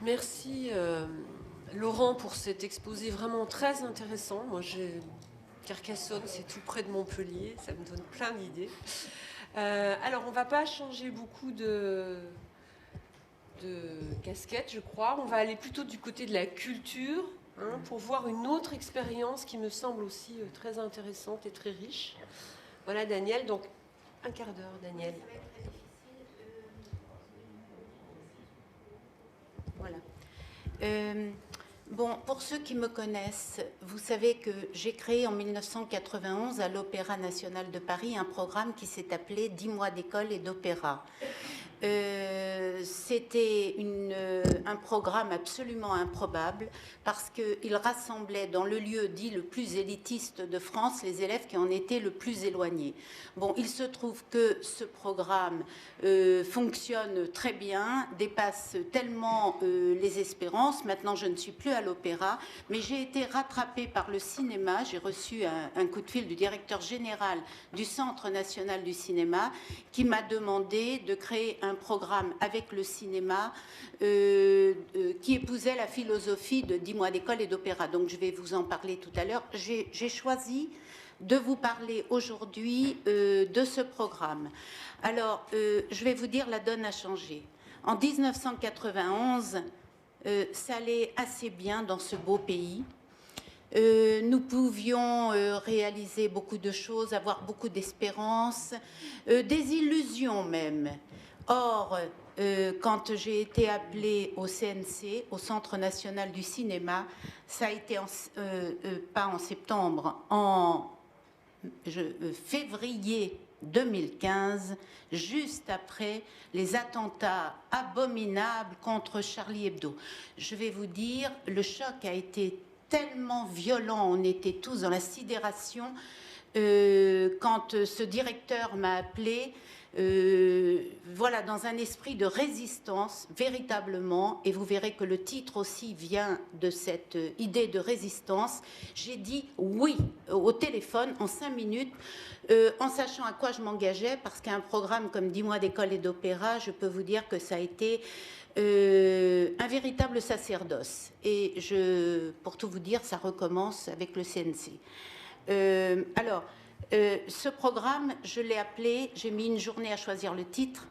Merci Laurent pour cet exposé vraiment très intéressant. Moi, Carcassonne, c'est tout près de Montpellier, ça me donne plein d'idées. Alors, on ne va pas changer beaucoup de casquette, je crois. On va aller plutôt du côté de la culture pour voir une autre expérience qui me semble aussi très intéressante et très riche. Voilà, Daniel. Donc, un quart d'heure, Daniel. Voilà. Bon, pour ceux qui me connaissent, vous savez que j'ai créé en 1991 à l'Opéra national de Paris un programme qui s'est appelé 10 mois d'école et d'opéra. C'était un programme absolument improbable parce qu'il rassemblait dans le lieu dit le plus élitiste de France les élèves qui en étaient le plus éloignés. Bon, il se trouve que ce programme fonctionne très bien, dépasse tellement les espérances. Maintenant, je ne suis plus à l'opéra, mais j'ai été rattrapée par le cinéma. J'ai reçu un coup de fil du directeur général du Centre national du cinéma qui m'a demandé de créer un programme avec le cinéma qui épousait la philosophie de 10 mois d'école et d'opéra. Donc je vais vous en parler tout à l'heure. J'ai choisi de vous parler aujourd'hui de ce programme. Alors, je vais vous dire, la donne a changé. En 1991, ça allait assez bien dans ce beau pays. Nous pouvions réaliser beaucoup de choses, avoir beaucoup d'espérance, des illusions même. Or, quand j'ai été appelée au CNC, au Centre national du cinéma, ça a été pas en septembre, en février 2015, juste après les attentats abominables contre Charlie Hebdo. Je vais vous dire, le choc a été tellement violent, on était tous dans la sidération. Quand ce directeur m'a appelé, voilà, dans un esprit de résistance, véritablement, et vous verrez que le titre aussi vient de cette idée de résistance, j'ai dit oui au téléphone en 5 minutes, en sachant à quoi je m'engageais, parce qu'un programme comme 10 mois d'école et d'opéra, je peux vous dire que ça a été un véritable sacerdoce. Et pour tout vous dire, ça recommence avec le CNC. Ce programme, je l'ai appelé, j'ai mis une journée à choisir le titre.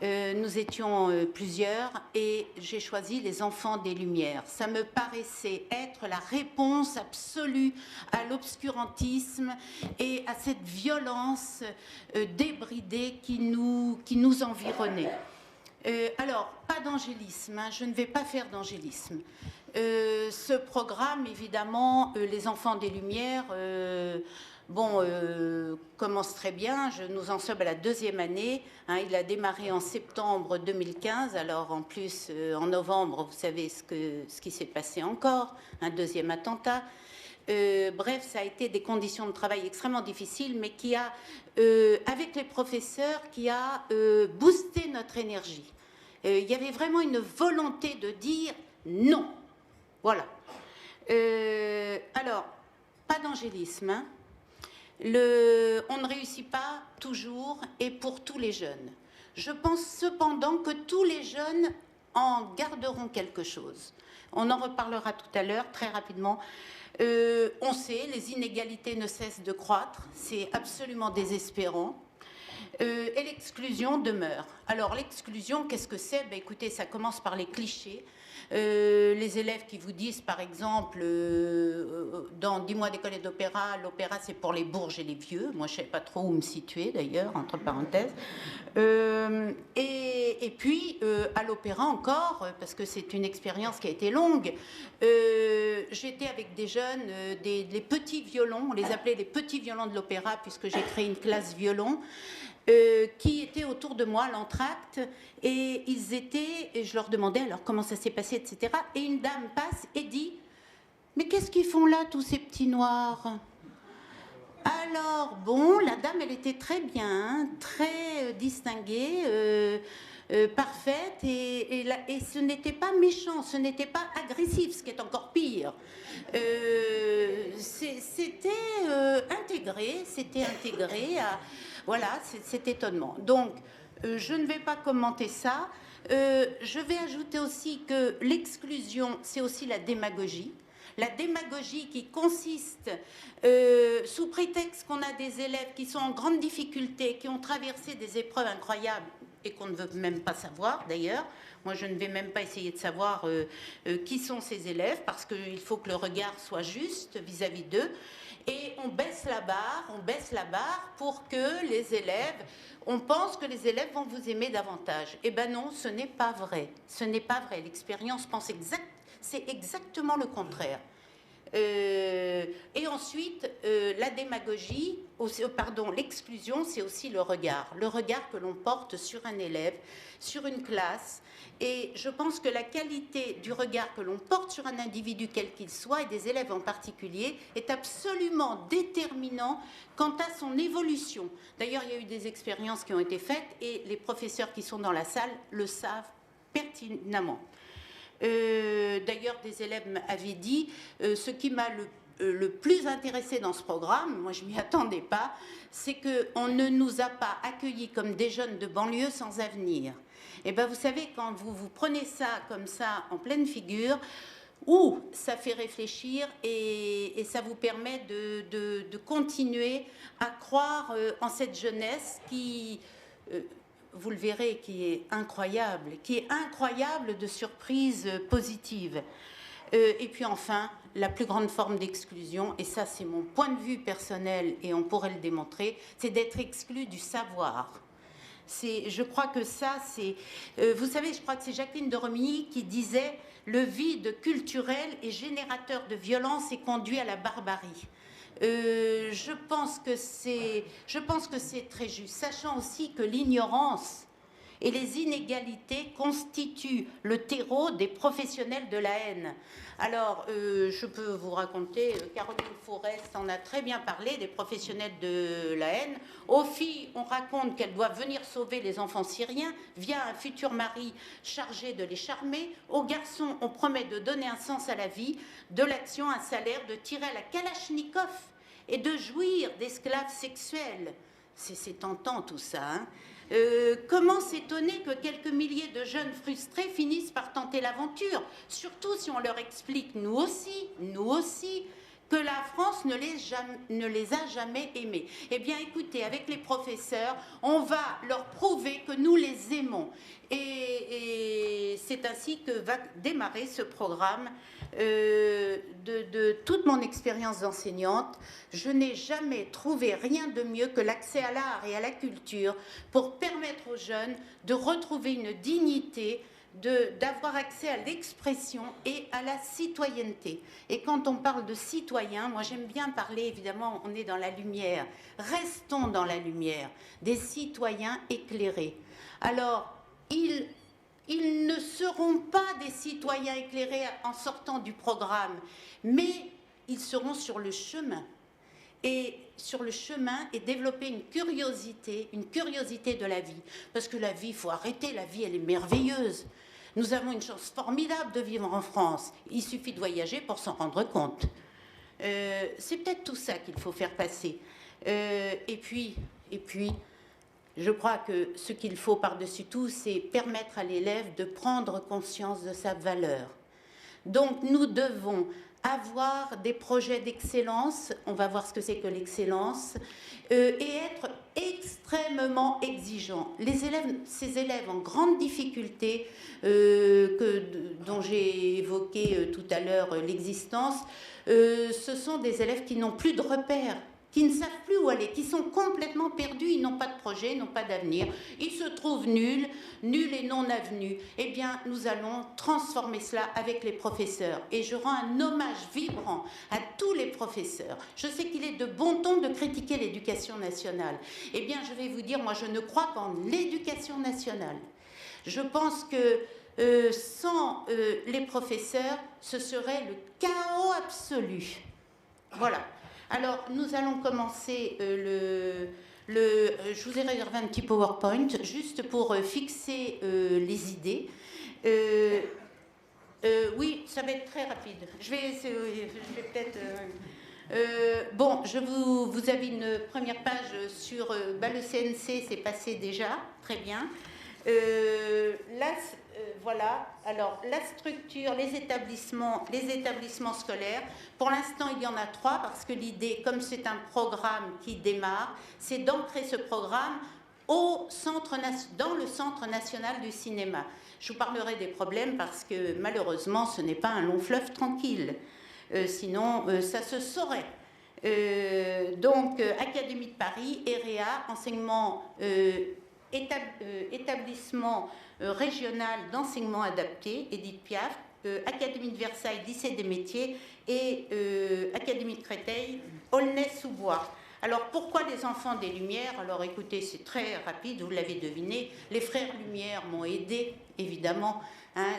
Nous étions plusieurs et j'ai choisi Les Enfants des Lumières. Ça me paraissait être la réponse absolue à l'obscurantisme et à cette violence débridée qui nous environnait. Alors, pas d'angélisme, hein, je ne vais pas faire d'angélisme. Ce programme, évidemment, Les Enfants des Lumières, commence très bien. Nous en sommes à la 2e année. Hein, il a démarré en septembre 2015. Alors, en plus, en novembre, vous savez ce qui s'est passé encore, un 2e attentat. Bref, ça a été des conditions de travail extrêmement difficiles, mais qui a, avec les professeurs, qui a boosté notre énergie. Il y avait vraiment une volonté de dire non. Voilà. Alors, pas d'angélisme. Hein. On ne réussit pas toujours et pour tous les jeunes. Je pense cependant que tous les jeunes en garderont quelque chose. On en reparlera tout à l'heure, très rapidement. On sait, les inégalités ne cessent de croître. C'est absolument désespérant. Et l'exclusion demeure. Alors l'exclusion, qu'est-ce que c'est? Ben, écoutez, ça commence par les clichés. Les élèves qui vous disent, par exemple, dans 10 mois d'école et d'opéra, l'opéra c'est pour les bourges et les vieux. Moi, je ne savais pas trop où me situer, d'ailleurs, entre parenthèses. Et puis, à l'opéra encore, parce que c'est une expérience qui a été longue, j'étais avec des jeunes, les petits violons, on les appelait les petits violons de l'opéra, puisque j'ai créé une classe violon. Qui étaient autour de moi à l'entracte et je leur demandais alors comment ça s'est passé, etc. Et une dame passe et dit « Mais qu'est-ce qu'ils font là, tous ces petits noirs ?» Alors, bon, la dame, elle était très bien, très distinguée, parfaite, et ce n'était pas méchant, ce n'était pas agressif, ce qui est encore pire. C'était intégré à... Voilà, c'est étonnement. Donc, je ne vais pas commenter ça. Je vais ajouter aussi que l'exclusion, c'est aussi la démagogie. La démagogie qui consiste, sous prétexte qu'on a des élèves qui sont en grande difficulté, qui ont traversé des épreuves incroyables et qu'on ne veut même pas savoir d'ailleurs. Moi, je ne vais même pas essayer de savoir qui sont ces élèves parce qu'il faut que le regard soit juste vis-à-vis d'eux. Et on baisse la barre pour que les élèves, on pense que les élèves vont vous aimer davantage. Eh bien non, ce n'est pas vrai. Ce n'est pas vrai. L'expérience pense c'est exactement le contraire. Et ensuite, la démagogie, l'exclusion, c'est aussi le regard que l'on porte sur un élève, sur une classe. Et je pense que la qualité du regard que l'on porte sur un individu quel qu'il soit, et des élèves en particulier, est absolument déterminant quant à son évolution. D'ailleurs, il y a eu des expériences qui ont été faites et les professeurs qui sont dans la salle le savent pertinemment. D'ailleurs, des élèves m'avaient dit ce qui m'a le plus intéressé dans ce programme, moi je ne m'y attendais pas, c'est qu'on ne nous a pas accueillis comme des jeunes de banlieue sans avenir. Et bien vous savez, quand vous prenez ça comme ça en pleine figure, ça fait réfléchir et ça vous permet de continuer à croire en cette jeunesse qui... vous le verrez, qui est incroyable de surprises positives. Et puis enfin, la plus grande forme d'exclusion, et ça c'est mon point de vue personnel et on pourrait le démontrer, c'est d'être exclu du savoir. Je crois que ça, c'est... vous savez, je crois que c'est Jacqueline de Romilly qui disait « Le vide culturel est générateur de violence et conduit à la barbarie ». Je pense que c'est très juste, sachant aussi que l'ignorance et les inégalités constituent le terreau des professionnels de la haine. Alors, je peux vous raconter, Caroline Forest en a très bien parlé, des professionnels de la haine. Aux filles, on raconte qu'elles doivent venir sauver les enfants syriens via un futur mari chargé de les charmer. Aux garçons, on promet de donner un sens à la vie, de l'action, un salaire, de tirer à la Kalachnikov et de jouir d'esclaves sexuels. C'est tentant tout ça, hein. Comment s'étonner que quelques milliers de jeunes frustrés finissent par tenter l'aventure, surtout si on leur explique, nous aussi, que la France ne les a jamais aimés. Eh bien, écoutez, avec les professeurs, on va leur prouver que nous les aimons. Et c'est ainsi que va démarrer ce programme. De toute mon expérience d'enseignante, je n'ai jamais trouvé rien de mieux que l'accès à l'art et à la culture pour permettre aux jeunes de retrouver une dignité, d'avoir accès à l'expression et à la citoyenneté. Et quand on parle de citoyens, moi j'aime bien parler, évidemment, on est dans la lumière. Restons dans la lumière, des citoyens éclairés. Alors, ils ne seront pas des citoyens éclairés en sortant du programme, mais ils seront sur le chemin. Et sur le chemin et développer une curiosité de la vie. Parce que la vie, il faut arrêter, la vie, elle est merveilleuse. Nous avons une chance formidable de vivre en France. Il suffit de voyager pour s'en rendre compte. C'est peut-être tout ça qu'il faut faire passer. Et puis, je crois que ce qu'il faut par-dessus tout, c'est permettre à l'élève de prendre conscience de sa valeur. Donc, nous devons avoir des projets d'excellence, on va voir ce que c'est que l'excellence, et être extrêmement exigeants. Ces élèves en grande difficulté, dont j'ai évoqué tout à l'heure l'existence, ce sont des élèves qui n'ont plus de repères, qui ne savent plus où aller, qui sont complètement perdus, ils n'ont pas de projet, ils n'ont pas d'avenir, ils se trouvent nuls et non avenus. Eh bien, nous allons transformer cela avec les professeurs. Et je rends un hommage vibrant à tous les professeurs. Je sais qu'il est de bon ton de critiquer l'éducation nationale. Eh bien, je vais vous dire, moi, je ne crois qu'en l'éducation nationale. Je pense que sans les professeurs, ce serait le chaos absolu. Voilà. Alors, nous allons commencer je vous ai réservé un petit PowerPoint, juste pour fixer les idées. Oui, ça va être très rapide. Je vais peut-être... bon, vous avez une première page sur le CNC, c'est passé déjà, très bien. Voilà, alors la structure, les établissements scolaires, pour l'instant il y en a 3 parce que l'idée, comme c'est un programme qui démarre, c'est d'ancrer ce programme dans le Centre national du cinéma. Je vous parlerai des problèmes parce que malheureusement ce n'est pas un long fleuve tranquille, sinon ça se saurait. Donc Académie de Paris, EREA, enseignement établissement régional d'enseignement adapté, Édith Piaf, Académie de Versailles, lycée des métiers, et Académie de Créteil, Aulnay-sous-Bois. Alors pourquoi les enfants des Lumières? Alors écoutez, c'est très rapide, vous l'avez deviné, les frères Lumière m'ont aidé, évidemment,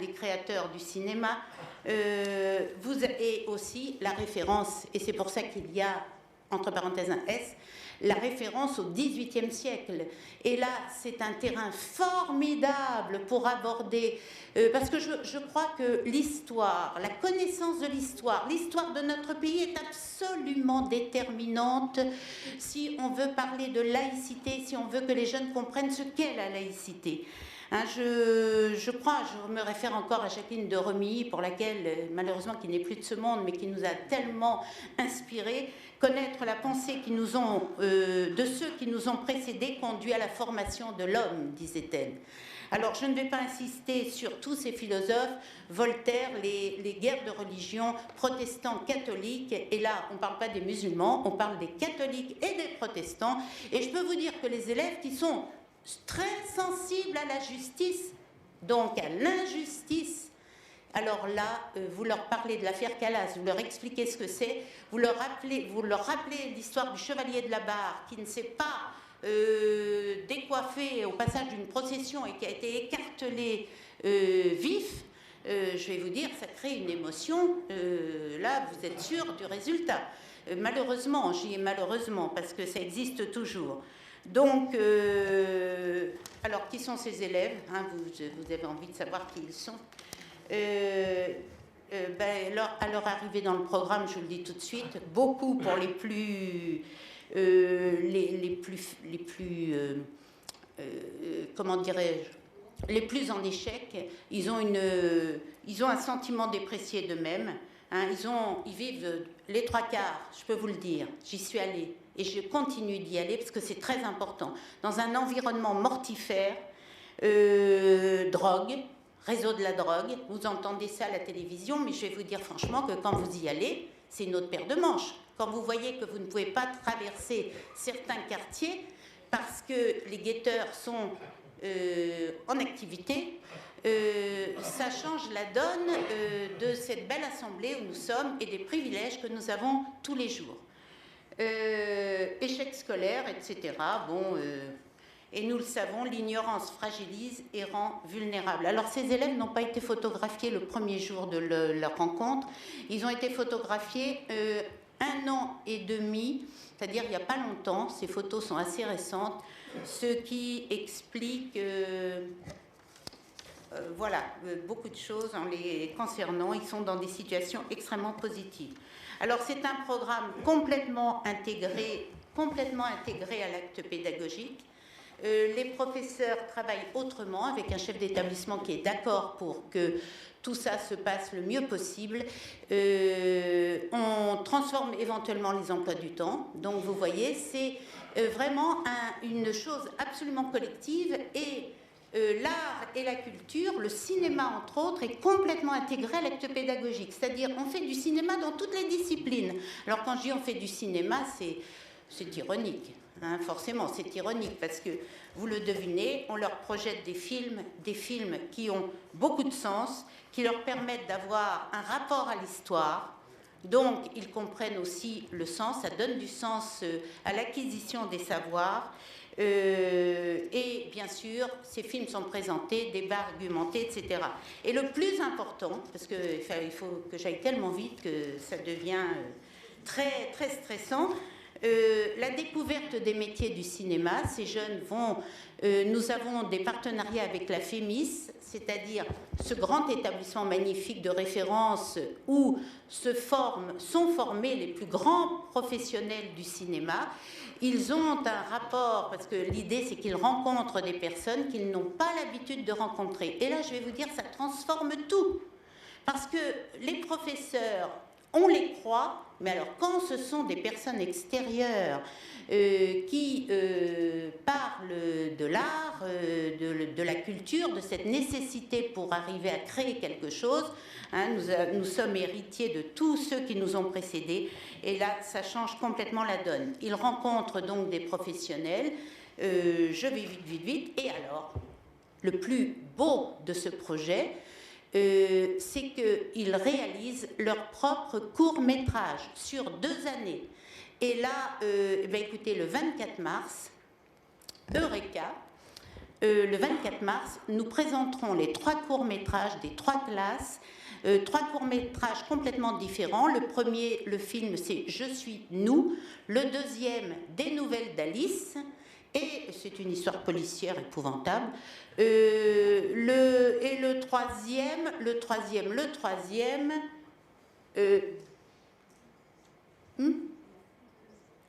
les créateurs du cinéma. Vous avez aussi la référence, et c'est pour ça qu'il y a, entre parenthèses, un S, la référence au XVIIIe siècle. Et là, c'est un terrain formidable pour aborder, parce que je crois que l'histoire, la connaissance de l'histoire de notre pays est absolument déterminante si on veut parler de laïcité, si on veut que les jeunes comprennent ce qu'est la laïcité. Je me réfère encore à Jacqueline de Remilly, pour laquelle, malheureusement, qui n'est plus de ce monde, mais qui nous a tellement inspirés. Connaître la pensée de ceux qui nous ont précédés conduit à la formation de l'homme, disait-elle. Alors, je ne vais pas insister sur tous ces philosophes, Voltaire, les guerres de religion, protestants, catholiques, et là, on ne parle pas des musulmans, on parle des catholiques et des protestants, et je peux vous dire que les élèves qui sont très sensibles à la justice, donc à l'injustice, alors là, vous leur parlez de l'affaire Calas, vous leur expliquez ce que c'est, vous leur rappelez l'histoire du chevalier de la Barre qui ne s'est pas décoiffé au passage d'une procession et qui a été écartelé vif, je vais vous dire, ça crée une émotion, là vous êtes sûr du résultat. Malheureusement, j'y ai malheureusement, parce que ça existe toujours. Donc, alors qui sont ces élèves, vous avez envie de savoir qui ils sont. À leur arrivée dans le programme, je vous le dis tout de suite, beaucoup pour les plus comment dirais-je, les plus en échec, ils ont un sentiment déprécié d'eux-mêmes. Ils vivent les 3/4, je peux vous le dire. J'y suis allée et je continue d'y aller parce que c'est très important. Dans un environnement mortifère, drogue, réseau de la drogue, vous entendez ça à la télévision, mais je vais vous dire franchement que quand vous y allez, c'est une autre paire de manches. Quand vous voyez que vous ne pouvez pas traverser certains quartiers parce que les guetteurs sont en activité, ça change la donne de cette belle assemblée où nous sommes et des privilèges que nous avons tous les jours. Échec scolaire, etc. Et nous le savons, l'ignorance fragilise et rend vulnérable. Alors ces élèves n'ont pas été photographiés le premier jour de leur rencontre. Ils ont été photographiés 1 an et demi, c'est-à-dire il n'y a pas longtemps. Ces photos sont assez récentes, ce qui explique beaucoup de choses en les concernant. Ils sont dans des situations extrêmement positives. Alors c'est un programme complètement intégré à l'acte pédagogique. Les professeurs travaillent autrement avec un chef d'établissement qui est d'accord pour que tout ça se passe le mieux possible. On transforme éventuellement les emplois du temps. Donc vous voyez, c'est vraiment une chose absolument collective et l'art et la culture, le cinéma entre autres, est complètement intégré à l'acte pédagogique. C'est-à-dire on fait du cinéma dans toutes les disciplines. Alors quand je dis on fait du cinéma, c'est ironique. Forcément, c'est ironique parce que, vous le devinez, on leur projette des films qui ont beaucoup de sens, qui leur permettent d'avoir un rapport à l'histoire. Donc, ils comprennent aussi le sens, ça donne du sens à l'acquisition des savoirs. Et bien sûr, ces films sont présentés, débats argumentés, etc. Et le plus important, parce qu'il faut que j'aille tellement vite que ça devient très, très stressant, La découverte des métiers du cinéma, ces jeunes vont... nous avons des partenariats avec la FEMIS, c'est-à-dire ce grand établissement magnifique de référence où sont formés les plus grands professionnels du cinéma. Ils ont un rapport, parce que l'idée c'est qu'ils rencontrent des personnes qu'ils n'ont pas l'habitude de rencontrer. Et là, je vais vous dire, ça transforme tout. Parce que les professeurs, on les croit, mais alors quand ce sont des personnes extérieures qui parlent de l'art, de la culture, de cette nécessité pour arriver à créer quelque chose, hein, nous sommes héritiers de tous ceux qui nous ont précédés, et là, ça change complètement la donne. Ils rencontrent donc des professionnels, je vais vite, et alors, le plus beau de ce projet, c'est qu'ils réalisent leur propre court-métrage sur 2 années. Et là, écoutez, le 24 mars, Eureka, le 24 mars, nous présenterons les 3 courts-métrages des 3 classes, 3 courts-métrages complètement différents. Le premier, le film, c'est « Je suis nous ». Le deuxième, « Des nouvelles d'Alice ». Et c'est une histoire policière épouvantable. Le troisième,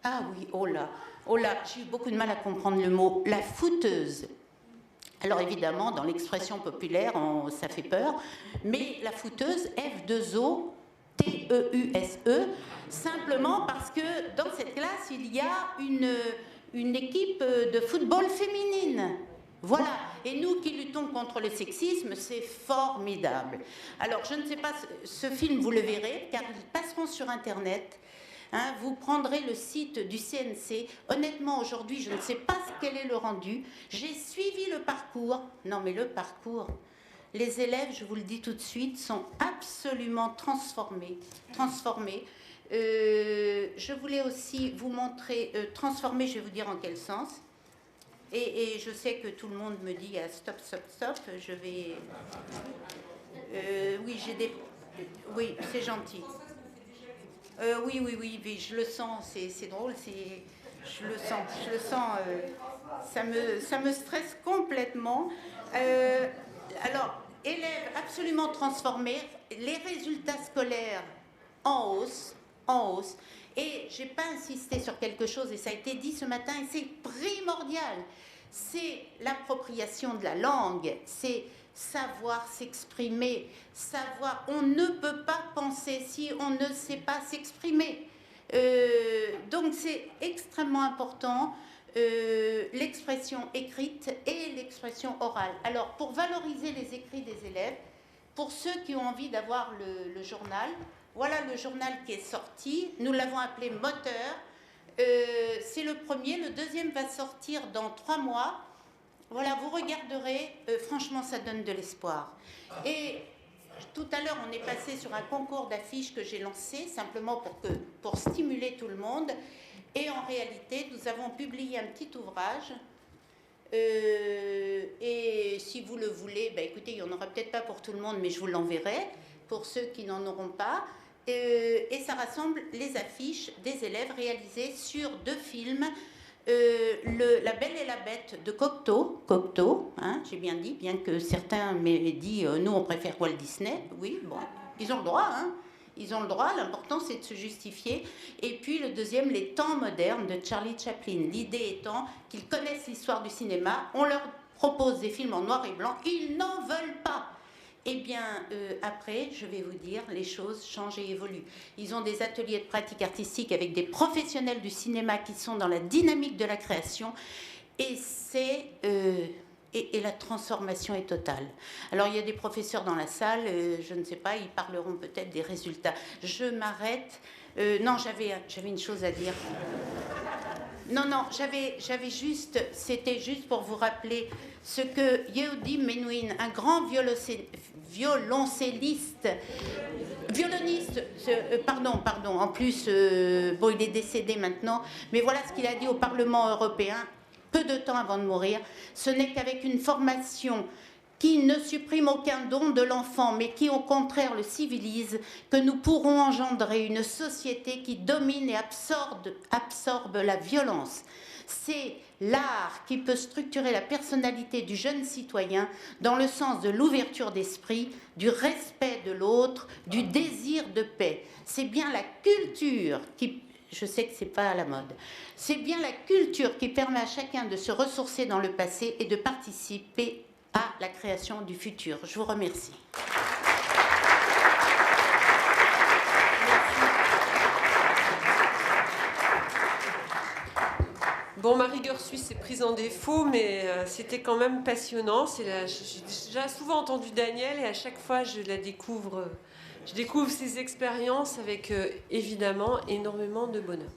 ah oui, oh là, j'ai eu beaucoup de mal à comprendre le mot, la fouteuse. Alors évidemment, dans l'expression populaire, ça fait peur, mais la fouteuse, F2O-T-E-U-S-E, simplement parce que dans cette classe, il y a une équipe de football féminine. Voilà. Et nous qui luttons contre le sexisme, c'est formidable. Alors, je ne sais pas, ce film, vous le verrez, car ils passeront sur Internet. Hein, vous prendrez le site du CNC. Honnêtement, aujourd'hui, je ne sais pas quel est le rendu. J'ai suivi le parcours. Non, mais le parcours, les élèves, je vous le dis tout de suite, sont absolument transformés. Je voulais aussi vous montrer, transformer, je vais vous dire en quel sens. Et je sais que tout le monde me dit stop, je vais... oui, j'ai des... Oui, c'est gentil. Oui, je le sens, c'est drôle, je le sens, ça me stresse complètement. Alors, élèves absolument transformés, les résultats scolaires en hausse. Et je n'ai pas insisté sur quelque chose, et ça a été dit ce matin, et c'est primordial. C'est l'appropriation de la langue, c'est savoir s'exprimer, on ne peut pas penser si on ne sait pas s'exprimer. Donc c'est extrêmement important, l'expression écrite et l'expression orale. Alors pour valoriser les écrits des élèves, pour ceux qui ont envie d'avoir le journal, voilà le journal qui est sorti, nous l'avons appelé Moteur. C'est le premier, le deuxième va sortir dans 3 mois. Voilà, vous regarderez, franchement, ça donne de l'espoir. Et tout à l'heure, on est passé sur un concours d'affiches que j'ai lancé, simplement pour stimuler tout le monde. Et en réalité, nous avons publié un petit ouvrage. Et si vous le voulez, écoutez, il n'y en aura peut-être pas pour tout le monde, mais je vous l'enverrai, pour ceux qui n'en auront pas. Et ça rassemble les affiches des élèves réalisées sur 2 films, La Belle et la Bête de Cocteau, hein, j'ai bien dit, bien que certains m'aient dit nous on préfère Walt Disney. Oui, bon, ils ont le droit, hein, l'important c'est de se justifier. Et puis le deuxième, Les Temps modernes de Charlie Chaplin. L'idée étant qu'ils connaissent l'histoire du cinéma, on leur propose des films en noir et blanc, ils n'en veulent pas. Eh bien, après, je vais vous dire, les choses changent et évoluent. Ils ont des ateliers de pratique artistique avec des professionnels du cinéma qui sont dans la dynamique de la création. Et et la transformation est totale. Alors, il y a des professeurs dans la salle, je ne sais pas, ils parleront peut-être des résultats. Je m'arrête. Non, j'avais une chose à dire. Non, c'était juste pour vous rappeler ce que Yehudi Menuhin, un grand violoncelliste, en plus, il est décédé maintenant, mais voilà ce qu'il a dit au Parlement européen, peu de temps avant de mourir. Ce n'est qu'avec une formation qui ne supprime aucun don de l'enfant, mais qui au contraire le civilise, que nous pourrons engendrer une société qui domine et absorbe la violence. C'est l'art qui peut structurer la personnalité du jeune citoyen dans le sens de l'ouverture d'esprit, du respect de l'autre, du désir de paix. C'est bien la culture qui... Je sais que ce n'est pas à la mode. C'est bien la culture qui permet à chacun de se ressourcer dans le passé et de participer à la création du futur. Je vous remercie. Bon, ma rigueur suisse est prise en défaut, mais c'était quand même passionnant. J'ai déjà souvent entendu Daniel et à chaque fois je découvre ses expériences avec évidemment énormément de bonheur.